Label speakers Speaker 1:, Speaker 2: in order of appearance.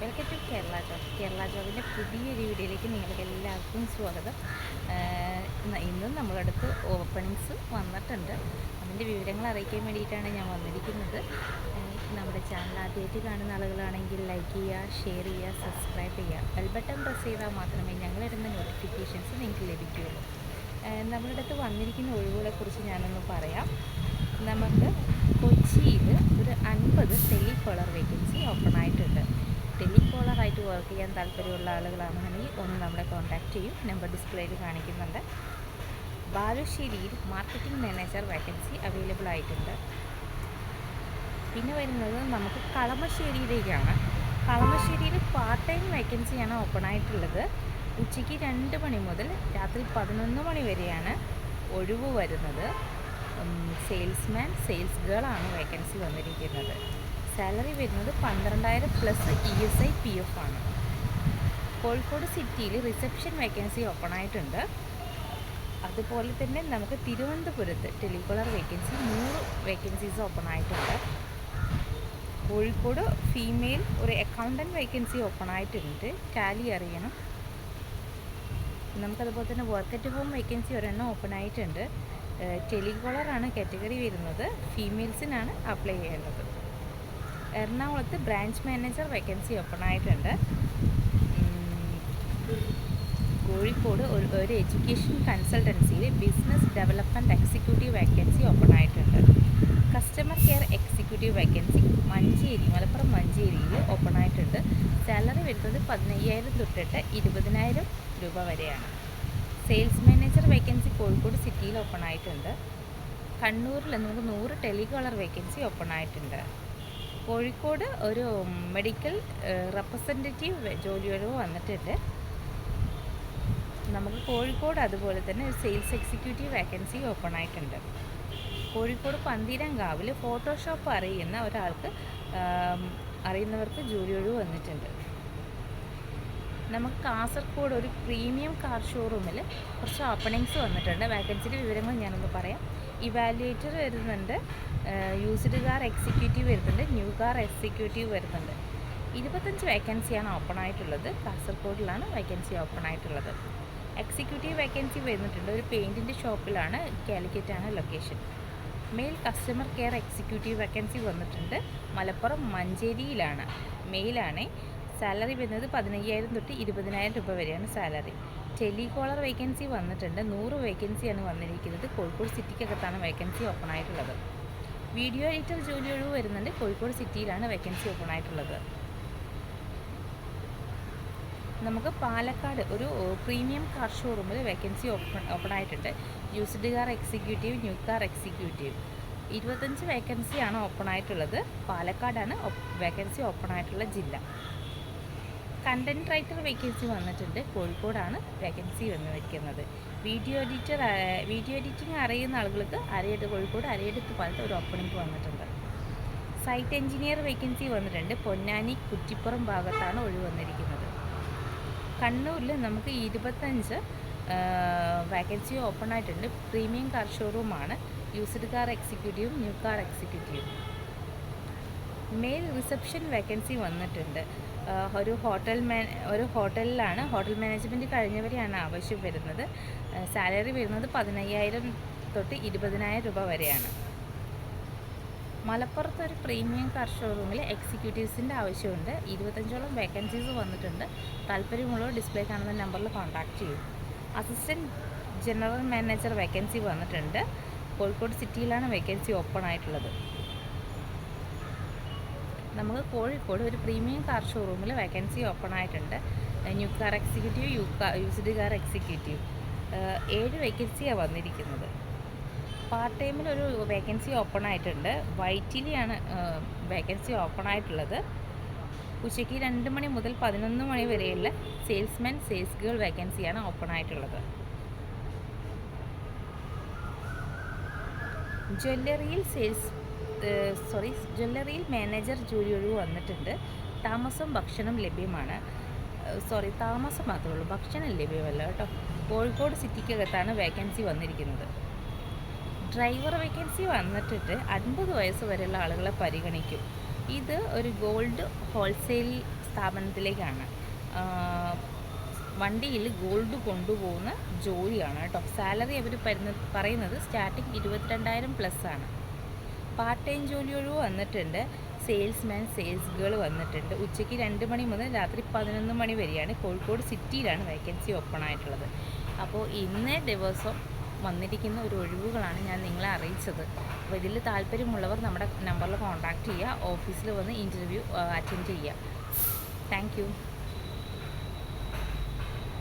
Speaker 1: Welcome to Kerala ജോബിൻ്റെ പുതിയൊരു വീഡിയോയിലേക്ക് നിങ്ങൾക്ക് എല്ലാവർക്കും സ്വാഗതം. ഇന്നും നമ്മളടുത്ത് ഓപ്പണിങ്സ് വന്നിട്ടുണ്ട്. അതിൻ്റെ വിവരങ്ങൾ അറിയിക്കാൻ വേണ്ടിയിട്ടാണ് ഞാൻ വന്നിരിക്കുന്നത്. നമ്മുടെ ചാനൽ ആദ്യമായിട്ട് കാണുന്ന ആളുകളാണെങ്കിൽ ലൈക്ക് ചെയ്യുക, ഷെയർ ചെയ്യുക, സബ്സ്ക്രൈബ് ചെയ്യുക. ബെൽ ബട്ടൺ പ്രസ് ചെയ്താൽ മാത്രമേ ഞങ്ങളിടുന്ന നോട്ടിഫിക്കേഷൻസ് നിങ്ങൾക്ക് ലഭിക്കുകയുള്ളൂ. നമ്മുടെ അടുത്ത് വന്നിരിക്കുന്ന ഒഴിവുകളെക്കുറിച്ച് ഞാനൊന്ന് പറയാം. നമുക്ക് കൊച്ചിയിൽ ഒരു 50 ടെലികോളർ വേക്കൻസി ഓപ്പൺ ആയിട്ടുണ്ട്. ടെലികോളറായിട്ട് വർക്ക് ചെയ്യാൻ താല്പര്യമുള്ള ആളുകളാണെന്നുണ്ടെങ്കിൽ ഒന്ന് നമ്മളെ കോൺടാക്റ്റ് ചെയ്യും. നമ്പർ ഡിസ്പ്ലേയിൽ കാണിക്കുന്നുണ്ട്. ബാലുശ്ശേരിയിൽ മാർക്കറ്റിംഗ് മാനേജർ വേക്കൻസി അവൈലബിൾ ആയിട്ടുണ്ട്. പിന്നെ വരുന്നത് നമുക്ക് കളമശ്ശേരിയിലേക്കാണ്. കളമശ്ശേരിയിൽ പാർട്ട് ടൈം വേക്കൻസിയാണ് ഓപ്പൺ ആയിട്ടുള്ളത്. ഉച്ചയ്ക്ക് 2 മണി മുതൽ രാത്രി 11 മണി വരെയാണ് ഒഴിവ് വരുന്നത്. സെയിൽസ്മാൻ, സെയിൽസ് ഗേളാണ് വേക്കൻസി വന്നിരിക്കുന്നത്. സാലറി വരുന്നത് 12,000 പ്ലസ് ESI PF ആണ്. കോഴിക്കോട് സിറ്റിയിൽ റിസപ്ഷൻ വേക്കൻസി ഓപ്പൺ ആയിട്ടുണ്ട്. അതുപോലെ തന്നെ നമുക്ക് തിരുവനന്തപുരത്ത് ടെലികോളർ വേക്കൻസി 100 വേക്കൻസീസ് ഓപ്പൺ ആയിട്ടുണ്ട്. കോഴിക്കോട് ഫീമെയിൽ ഒരു അക്കൗണ്ടൻറ്റ് വേക്കൻസി ഓപ്പൺ ആയിട്ടുണ്ട്. ടാലി അറിയണം. നമുക്കതുപോലെ തന്നെ വർക്ക് അറ്റ് ഹോം വേക്കൻസി ഒരെണ്ണം ഓപ്പൺ ആയിട്ടുണ്ട്. ടെലികോളറാണ് കാറ്റഗറി വരുന്നത്. ഫീമെയിൽസിനാണ് അപ്ലൈ ചെയ്യേണ്ടത്. എറണാകുളത്ത് ബ്രാഞ്ച് മാനേജർ വേക്കൻസി ഓപ്പൺ ആയിട്ടുണ്ട്. കോഴിക്കോട് ഒരു എഡ്യൂക്കേഷൻ കൺസൾട്ടൻസിയിൽ business development executive vacancy open ആയിട്ടുണ്ട്. Customer care executive vacancy Malappuram മഞ്ചേരിയിൽ ഓപ്പൺ ആയിട്ടുണ്ട്. സാലറി വരുന്നത് 15,000 തൊട്ടിട്ട് 20,000 രൂപ വരെയാണ്. സെയിൽസ് മാനേജർ വേക്കൻസി കോഴിക്കോട് സിറ്റിയിൽ ഓപ്പൺ ആയിട്ടുണ്ട്. കണ്ണൂരിൽ നമുക്ക് 100 ടെലികോളർ വേക്കൻസി ഓപ്പൺ ആയിട്ടുണ്ട്. കോഴിക്കോട് ഒരു മെഡിക്കൽ റെപ്രസെൻറ്റേറ്റീവ് ജോലിയൊഴിവ് വന്നിട്ടുണ്ട്. നമുക്ക് കോഴിക്കോട് അതുപോലെ തന്നെ ഒരു സെയിൽസ് എക്സിക്യൂട്ടീവ് വേക്കൻസി ഓപ്പൺ ആയിട്ടുണ്ട്. കോഴിക്കോട് പന്തീരങ്കാവിൽ ഫോട്ടോഷോപ്പ് അറിയുന്നവർക്ക് ജോലിയൊഴിവ് വന്നിട്ടുണ്ട്. നമുക്ക് കാസർഗോഡ് ഒരു പ്രീമിയം കാർ ഷോറൂമിൽ കുറച്ച് ഓപ്പണിങ്സ് വന്നിട്ടുണ്ട്. വേക്കൻസിയുടെ വിവരങ്ങൾ ഞാനൊന്ന് പറയാം. ഇവാലുവേറ്റർ വരുന്നുണ്ട്, യൂസ്ഡ് കാർ എക്സിക്യൂട്ടീവ് വരുന്നുണ്ട്, ന്യൂ കാർ എക്സിക്യൂട്ടീവ് വരുന്നുണ്ട്. 25 വേക്കൻസിയാണ് ഓപ്പൺ ആയിട്ടുള്ളത്. കാസർഗോഡിലാണ് വേക്കൻസി ഓപ്പൺ ആയിട്ടുള്ളത്. എക്സിക്യൂട്ടീവ് വേക്കൻസി വരുന്നിട്ടുണ്ട്. ഒരു പെയിൻറ്റിൻ്റെ ഷോപ്പിലാണ്, കാലിക്കറ്റാണ് location. Male customer care executive vacancy വന്നിട്ടുണ്ട്. മലപ്പുറം മഞ്ചേരിയിലാണ്, മെയിലാണ്. സാലറി വരുന്നത് 15,000 തൊട്ട് 20,000 രൂപ വരെയാണ് സാലറി. ടെലികോളർ വേക്കൻസി വന്നിട്ടുണ്ട്. 100 വേക്കൻസിയാണ് വന്നിരിക്കുന്നത്. കോഴിക്കോട് സിറ്റിക്കകത്താണ് വേക്കൻസി ഓപ്പൺ ആയിട്ടുള്ളത്. വീഡിയോ എഡിറ്റർ ജോലി ഒഴിവ് വരുന്നുണ്ട്. കോഴിക്കോട് സിറ്റിയിലാണ് വേക്കൻസി ഓപ്പൺ ആയിട്ടുള്ളത്. നമുക്ക് പാലക്കാട് ഒരു പ്രീമിയം കാർ ഷോറൂമിൽ വേക്കൻസി ഓപ്പൺ ആയിട്ടുണ്ട്. Used car executive, new car executive. 25 വേക്കൻസിയാണ് ഓപ്പൺ ആയിട്ടുള്ളത്. പാലക്കാടാണ് വേക്കൻസി ഓപ്പൺ ആയിട്ടുള്ള ജില്ല. കണ്ടൻറ് റൈറ്റർ വേക്കൻസി വന്നിട്ടുണ്ട്. കോഴിക്കോടാണ് വേക്കൻസി വന്നിരിക്കുന്നത്. വീഡിയോ എഡിറ്റിംഗ് അറിയുന്ന ആളുകൾക്ക് കോഴിക്കോട് അരയടുത്ത് പാലത്ത് ഒരു ഓപ്പണിംഗ് വന്നിട്ടുണ്ട്. സൈറ്റ് എഞ്ചിനീയർ വേക്കൻസി വന്നിട്ടുണ്ട്. പൊന്നാനി കുറ്റിപ്പുറം ഭാഗത്താണ് ഒഴിവ് വന്നിരിക്കുന്നത്. കണ്ണൂരിൽ നമുക്ക് 25 വേക്കൻസി ഓപ്പൺ ആയിട്ടുണ്ട്. പ്രീമിയം കാർ ഷോറൂമാണ്. യൂസ്ഡ് കാർ എക്സിക്യൂട്ടീവും ന്യൂ കാർ എക്സിക്യൂട്ടീവും. മെയിൽ റിസപ്ഷൻ വേക്കൻസി വന്നിട്ടുണ്ട്. ഒരു ഹോട്ടലിലാണ്. ഹോട്ടൽ മാനേജ്മെൻറ്റ് കഴിഞ്ഞവരെയാണ് ആവശ്യം വരുന്നത്. സാലറി വരുന്നത് 15,000 തൊട്ട് 20,000 രൂപ വരെയാണ്. മലപ്പുറത്ത് ഒരു പ്രീമിയം കാർ ഷോറൂമിൽ എക്സിക്യൂട്ടീവ്സിൻ്റെ ആവശ്യമുണ്ട്. 25ഓളം വേക്കൻസീസ് വന്നിട്ടുണ്ട്. താല്പര്യമുള്ളവർ ഡിസ്പ്ലേ കാണുന്ന നമ്പറിൽ കോൺടാക്റ്റ് ചെയ്യും. അസിസ്റ്റൻറ്റ് ജനറൽ മാനേജർ വേക്കൻസി വന്നിട്ടുണ്ട്. കോഴിക്കോട് സിറ്റിയിലാണ് വേക്കൻസി ഓപ്പൺ ആയിട്ടുള്ളത്. നമുക്ക് കോഴിക്കോട് ഒരു പ്രീമിയം കാർ ഷോറൂമിൽ വേക്കൻസി ഓപ്പൺ ആയിട്ടുണ്ട്. New car executive, used car executive. 7 വേക്കൻസിയാണ് വന്നിരിക്കുന്നത്. പാർട്ട് ടൈമിൽ ഒരു വേക്കൻസി ഓപ്പൺ ആയിട്ടുണ്ട്. വൈറ്റിലിയാണ് വേക്കൻസി ഓപ്പൺ ആയിട്ടുള്ളത്. ഉച്ചയ്ക്ക് 2 മണി മുതൽ 11 മണി വരെയുള്ള സെയിൽസ്മാൻ, സെയിൽസ് ഗേൾ വേക്കൻസിയാണ് ഓപ്പൺ ആയിട്ടുള്ളത്. ജ്വല്ലറിയിൽ മാനേജർ ജോലി ഒഴിവ് വന്നിട്ടുണ്ട്. താമസം ഭക്ഷണം ലഭ്യമാണ്. താമസം മാത്രമേ ഉള്ളൂ, ഭക്ഷണം ലഭ്യമല്ല കേട്ടോ. കോഴിക്കോട് സിറ്റിക്കകത്താണ് വേക്കൻസി വന്നിരിക്കുന്നത്. ഡ്രൈവർ വേക്കൻസി വന്നിട്ട് 50 വയസ്സ് വരെയുള്ള ആളുകളെ പരിഗണിക്കും. ഇത് ഒരു ഗോൾഡ് ഹോൾസെയിൽ സ്ഥാപനത്തിലേക്കാണ്. വണ്ടിയിൽ ഗോൾഡ് കൊണ്ടുപോകുന്ന ജോലിയാണ് കേട്ടോ. സാലറി അവർ പറയുന്നത് സ്റ്റാർട്ടിങ് 22,000+ ആണ്. പാർട്ട് ടൈം ജോലിയൊഴിവ് വന്നിട്ടുണ്ട്. സെയിൽസ്മാൻ, സെയിൽസ് ഗേൾ വന്നിട്ടുണ്ട്. ഉച്ചയ്ക്ക് 2 മണി മുതൽ രാത്രി 11 മണി വരെയാണ്. കോഴിക്കോട് സിറ്റിയിലാണ് വേക്കൻസി ഓപ്പൺ ആയിട്ടുള്ളത്. അപ്പോൾ ഇന്നേ ദിവസം വന്നിരിക്കുന്ന ഒരു ഒഴിവുകളാണ് ഞാൻ നിങ്ങളെ അറിയിച്ചത്. അപ്പോൾ ഇതിൽ താല്പര്യമുള്ളവർ നമ്മുടെ നമ്പറിൽ കോൺടാക്റ്റ് ചെയ്യുക. ഓഫീസിൽ വന്ന് ഇൻ്റർവ്യൂ അറ്റൻഡ് ചെയ്യുക. Thank you.